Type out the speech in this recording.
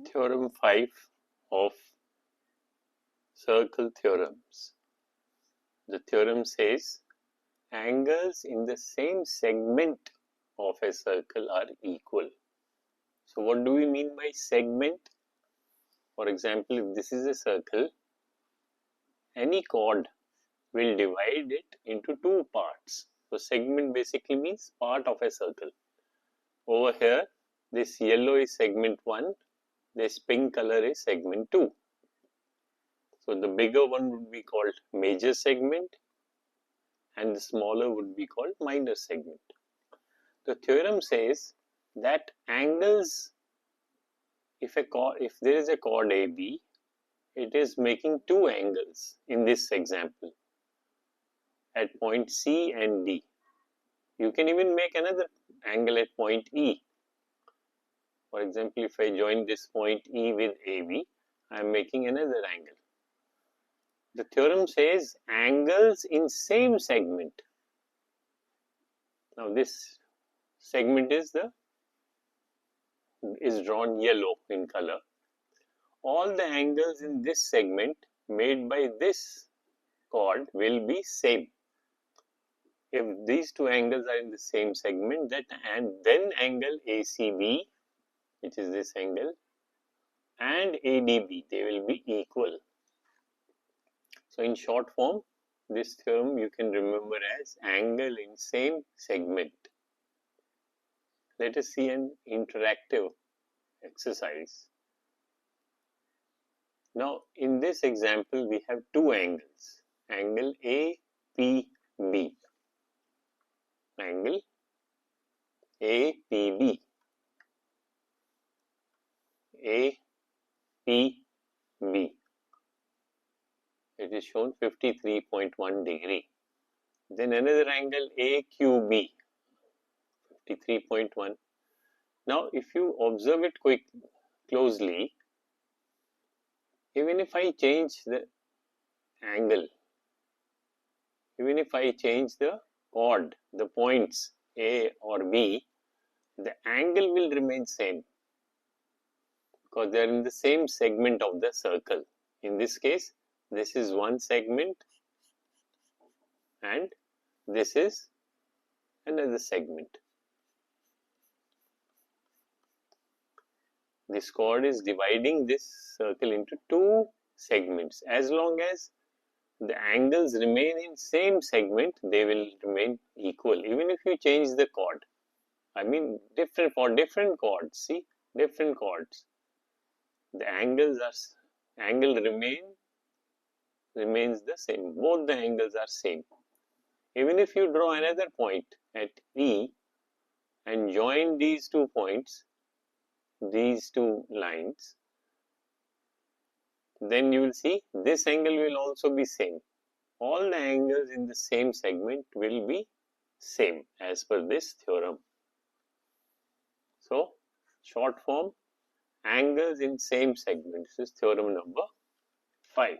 Theorem 5 of circle theorems. The theorem says angles in the same segment of a circle are equal. So what do we mean by segment? For example, if this is a circle, any chord will divide it into two parts. So segment basically means part of a circle. Over here, this yellow is segment 1, this pink color is segment 2. So the bigger one would be called major segment and the smaller would be called minor segment. The theorem says that angles, if there is a chord AB, it is making two angles in this example at point C and D. You can even make another angle at point E. For example, if I join this point E with AB, I am making another angle. The theorem says angles in same segment. Now this segment is drawn yellow in color. All the angles in this segment made by this chord will be same. If these two angles are in the same segment, then angle ACB, which is this angle, and ADB, they will be equal. So in short form, this theorem you can remember as angle in same segment. Let us see an interactive exercise. Now in this example we have two angles, angle APB, angle APB, APB. It is shown 53.1 degree. Then another angle AQB, 53.1. Now if you observe it closely, even if I change the angle, even if I change the chord, the points A or B, the angle will remain same because they are in the same segment of the circle. In this case, this is one segment and this is another segment. This chord is dividing this circle into two segments. As long as the angles remain in same segment, they will remain equal. Even if you change the chord, I mean for different chords, see, different chords, the angle remains the same. Both the angles are same. Even if you draw another point at E and join these 2 points, these two lines, then you will see this angle will also be same. All the angles in the same segment will be same as per this theorem. So, short form, angles in same segment. This is theorem number 5.